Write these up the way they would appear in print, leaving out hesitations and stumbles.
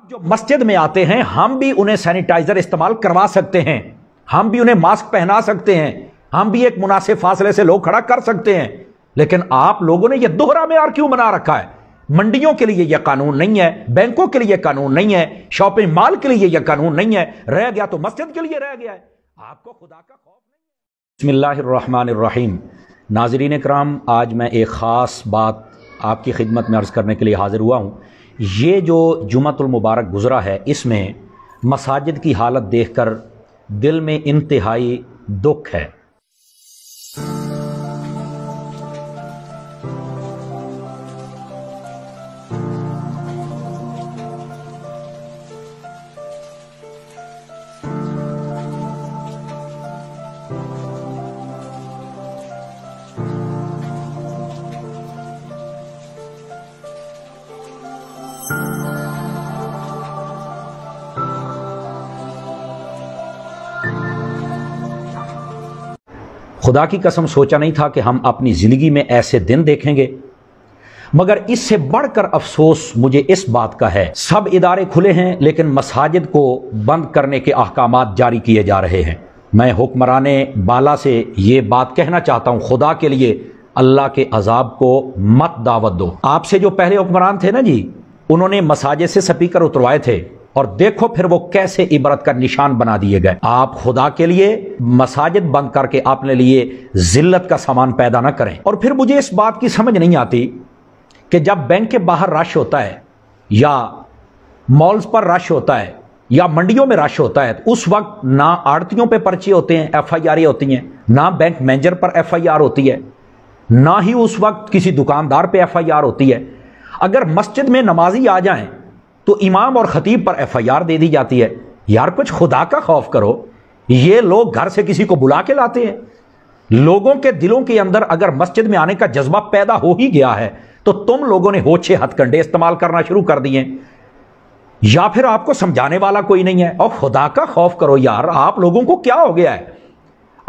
अब जो मस्जिद में आते हैं हम भी उन्हें सैनिटाइजर इस्तेमाल करवा सकते हैं, हम भी उन्हें मास्क पहना सकते हैं, हम भी एक मुनासिब फासले से लोग खड़ा कर सकते हैं। लेकिन आप लोगों ने यह दोहरा मेयार क्यों बना रखा है? मंडियों के लिए यह कानून नहीं है, बैंकों के लिए कानून नहीं है, शॉपिंग मॉल के लिए यह कानून नहीं है, रह गया तो मस्जिद के लिए रह गया है। आपको खुदा का खौफ नहीं है। बिस्मिल्लाहिर्रहमानिर्रहीम। नाज़रीन इकराम, आज मैं एक ख़ास बात आपकी खिदमत में अर्ज़ करने के लिए हाज़िर हुआ हूँ। ये जो जुमातुल मुबारक गुज़रा है, इसमें मसाजिद की हालत देखकर दिल में इंतहाई दुख है। खुदा की कसम सोचा नहीं था कि हम अपनी ज़िंदगी में ऐसे दिन देखेंगे, मगर इससे बढ़कर अफसोस मुझे इस बात का है, सब इदारे खुले हैं लेकिन मसाजिद को बंद करने के अहकामात जारी किए जा रहे हैं। मैं हुक्मराने बाला से ये बात कहना चाहता हूँ, खुदा के लिए अल्लाह के अजाब को मत दावत दो। आपसे जो पहले हुक्मरान थे ना जी, उन्होंने मसाजिद से स्पीकर उतरवाए थे और देखो फिर वो कैसे इबरत का निशान बना दिए गए। आप खुदा के लिए मसाजिद बंद करके अपने लिए जिल्लत का सामान पैदा ना करें। और फिर मुझे इस बात की समझ नहीं आती कि जब बैंक के बाहर रश होता है या मॉल्स पर रश होता है या मंडियों में रश होता है, तो उस वक्त ना आड़तियों पे पर्चे होते हैं, FIR होती हैं, ना बैंक मैनेजर पर FIR होती है, ना ही उस वक्त किसी दुकानदार पे FIR होती है। अगर मस्जिद में नमाजी आ जाएं तो इमाम और खतीब पर FIR दे दी जाती है। यार कुछ खुदा का खौफ करो। ये लोग घर से किसी को बुला के लाते हैं। लोगों के दिलों के अंदर अगर मस्जिद में आने का जज्बा पैदा हो ही गया है तो तुम लोगों ने होछे हथकंडे इस्तेमाल करना शुरू कर दिए, या फिर आपको समझाने वाला कोई नहीं है। और खुदा का खौफ करो यार, आप लोगों को क्या हो गया है?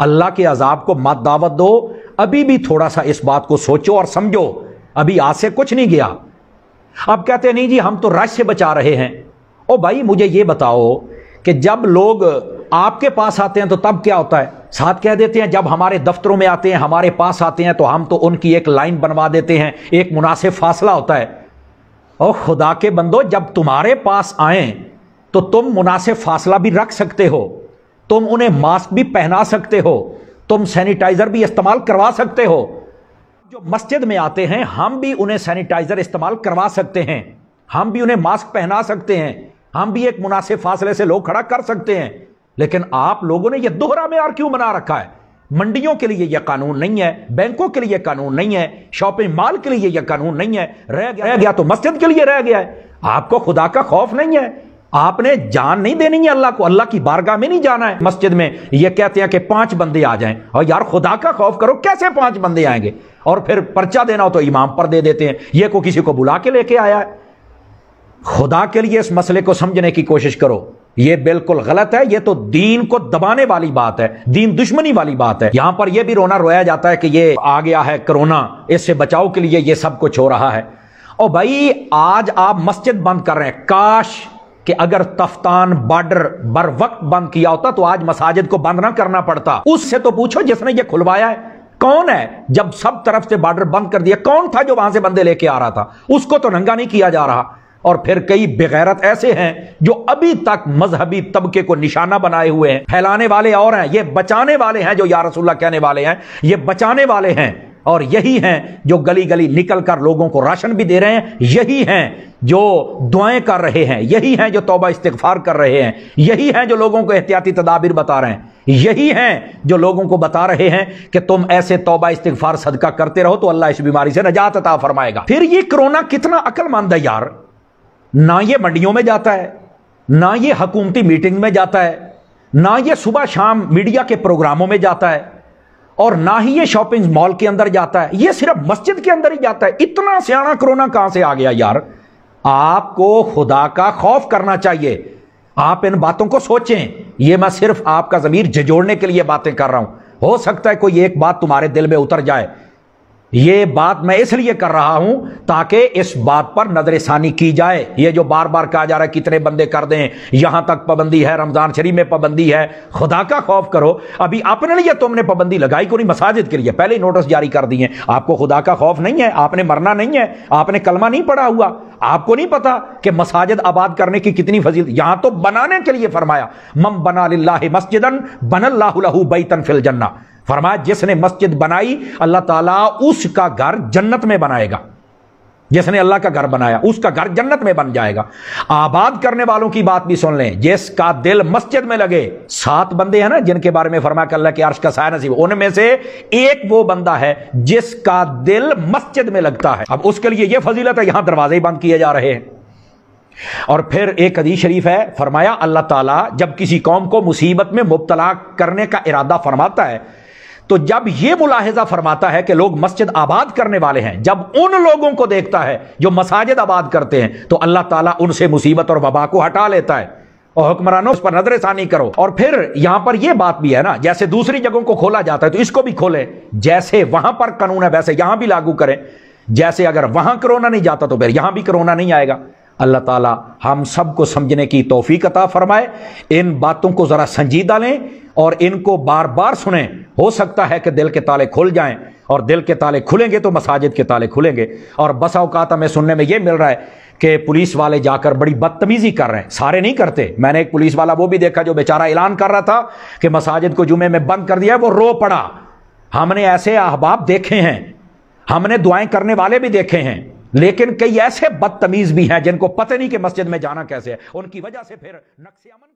अल्लाह के अजाब को मत दावत दो। अभी भी थोड़ा सा इस बात को सोचो और समझो, अभी आज से कुछ नहीं गया। अब कहते हैं नहीं जी हम तो रश से बचा रहे हैं। ओ भाई मुझे ये बताओ कि जब लोग आपके पास आते हैं तो तब क्या होता है? साथ कह देते हैं जब हमारे दफ्तरों में आते हैं, हमारे पास आते हैं तो हम तो उनकी एक लाइन बनवा देते हैं, एक मुनासिब फासला होता है। ओ खुदा के बंदो, जब तुम्हारे पास आए तो तुम मुनासिब फासला भी रख सकते हो, तुम उन्हें मास्क भी पहना सकते हो, तुम सैनिटाइजर भी इस्तेमाल करवा सकते हो। जो मस्जिद में आते हैं हम भी उन्हें सैनिटाइजर इस्तेमाल करवा सकते हैं, हम भी उन्हें मास्क पहना सकते हैं, हम भी एक मुनासिब फासले से लोग खड़ा कर सकते हैं। लेकिन आप लोगों ने यह दोहरा मेयार क्यों बना रखा है? मंडियों के लिए यह कानून नहीं है, बैंकों के लिए कानून नहीं है, शॉपिंग मॉल के लिए यह कानून नहीं है, रह गया तो मस्जिद के लिए रह गया है। आपको खुदा का खौफ नहीं है? आपने जान नहीं देनी है अल्लाह को, अल्लाह की बारगाह में नहीं जाना है। मस्जिद में ये कहते हैं कि 5 बंदे आ जाएं, और यार खुदा का खौफ करो, कैसे 5 बंदे आएंगे? और फिर पर्चा देना हो तो इमाम पर दे देते हैं, ये को किसी को बुला के लेके आया है। खुदा के लिए इस मसले को समझने की कोशिश करो, ये बिल्कुल गलत है। ये तो दीन को दबाने वाली बात है, दीन दुश्मनी वाली बात है। यहां पर यह भी रोना रोया जाता है कि ये आ गया है कोरोना, इससे बचाव के लिए ये सब कुछ हो रहा है। और भाई आज आप मस्जिद बंद कर रहे हैं, काश कि अगर तफ्तान बॉर्डर बर वक्त बंद किया होता तो आज मसाजिद को बंद ना करना पड़ता। उससे तो पूछो जिसने ये खुलवाया है कौन है? जब सब तरफ से बॉर्डर बंद कर दिया, कौन था जो वहां से बंदे लेके आ रहा था? उसको तो नंगा नहीं किया जा रहा। और फिर कई बेगैरत ऐसे हैं जो अभी तक मजहबी तबके को निशाना बनाए हुए हैं। फैलाने वाले और हैं, ये बचाने वाले हैं। जो या रसूलुल्लाह कहने वाले हैं, ये बचाने वाले हैं। और यही हैं जो गली गली निकल कर लोगों को राशन भी दे रहे हैं, यही हैं जो दुआएं कर रहे हैं, यही हैं जो तौबा इस्तिगफार कर रहे हैं, यही हैं जो लोगों को एहतियाती तदाबीर बता रहे हैं, यही हैं जो लोगों को बता रहे हैं कि तुम ऐसे तौबा इस्तिगफार सदका करते रहो तो अल्लाह इस बीमारी से नजात अता फरमाएगा। फिर ये कोरोना कितना अक्लमंद है यार, ना ये मंडियों में जाता है, ना ये हुकूमती मीटिंग में जाता है, ना ये सुबह शाम मीडिया के प्रोग्रामों में जाता है, और ना ही ये शॉपिंग मॉल के अंदर जाता है, ये सिर्फ मस्जिद के अंदर ही जाता है। इतना सियाना कोरोना कहां से आ गया यार? आपको खुदा का खौफ करना चाहिए। आप इन बातों को सोचें। ये मैं सिर्फ आपका ज़मीर झिझोड़ने के लिए बातें कर रहा हूं। हो सकता है कोई एक बात तुम्हारे दिल में उतर जाए, یہ بات میں اس لیے کر رہا ہوں تاکہ اس بات پر نظر ثانی کی جائے. یہ جو بار بار کہا جا رہا ہے کتنے بندے کر دیں, یہاں تک پابندی ہے, رمضان شریف میں پابندی ہے, خدا کا خوف کرو. ابھی اپنے لیے تم نے پابندی لگائی کو نہیں, مساجد کے لیے پہلے ہی نوٹس جاری کر دیے. آپ کو خدا کا خوف نہیں ہے, آپ نے مرنا نہیں ہے, آپ نے کلمہ نہیں پڑھا ہوا, آپ کو نہیں پتا کہ مساجد آباد کرنے کی کتنی فضیلت. یہاں تو بنانے کے لیے فرمایا من بنا للہ مسجدا بنى اللہ لہ بیتا فی الجنہ. فرمایا جس نے مسجد بنائی اللہ تعالیٰ اس کا گھر جنت میں بنائے گا. جس نے اللہ کا گھر بنایا اس کا گھر جنت میں بن جائے گا. آباد کرنے والوں کی بات بھی سن لیں, جس کا دل مسجد میں لگے. 7 بندے ہیں نا جن کے بارے میں فرمایا کہ اللہ کے عرش کا سایہ نصیب, ان میں سے ایک وہ بندہ ہے جس کا دل مسجد میں لگتا ہے. اب اس کے لیے یہ فضیلت ہے, یہاں دروازے ہی بند کیے جا رہے ہیں. اور پھر ایک حدیث شریف ہے, فرمایا اللہ تعالیٰ جب کسی قوم کو مصیبت میں مبتلا کرنے کا ارادہ فرماتا ہے تو جب یہ ملاحظہ فرماتا ہے کہ لوگ مسجد آباد کرنے والے ہیں, جب ان لوگوں کو دیکھتا ہے جو مساجد آباد کرتے ہیں تو اللہ تعالیٰ ان سے مصیبت اور وبا کو ہٹا لیتا ہے. اور حکمرانوں اس پر نظر ثانی کرو. اور پھر یہاں پر یہ بات بھی ہے نا, جیسے دوسری جگہوں کو کھولا جاتا ہے تو اس کو بھی کھولیں. جیسے وہاں پر قانون ہے ویسے یہاں بھی لاگو کریں. جیسے اگر وہاں کرونا نہیں جاتا تو پھر یہاں بھی کرونا نہیں آئے گا. اللہ تعالیٰ ہم سب کو سمجھنے کی توفیق عطا فرمائے. ان باتوں کو ذرا سنجیدہ لیں اور ان کو بار بار سنیں. ہو سکتا ہے کہ دل کے تالے کھل جائیں, اور دل کے تالے کھلیں گے تو مساجد کے تالے کھلیں گے. اور بسا اوقات ہمیں سننے میں یہ مل رہا ہے کہ پولیس والے جا کر بڑی بدتمیزی کر رہے ہیں. سارے نہیں کرتے. میں نے ایک پولیس والا وہ بھی دیکھا جو بیچارہ اعلان کر رہا تھا کہ مساجد کو جمعے میں بند کر دیا ہے, وہ رو پڑا. ہم نے ایسے احباب دیکھے ہیں, ہم نے دعائیں کرنے والے بھی دیکھے ہیں, لیکن کئی ایسے بدتمیز بھی ہیں جن کو پتہ نہیں کہ مسجد میں جانا کیسے ہے. ان کی وجہ سے پھر نقص امن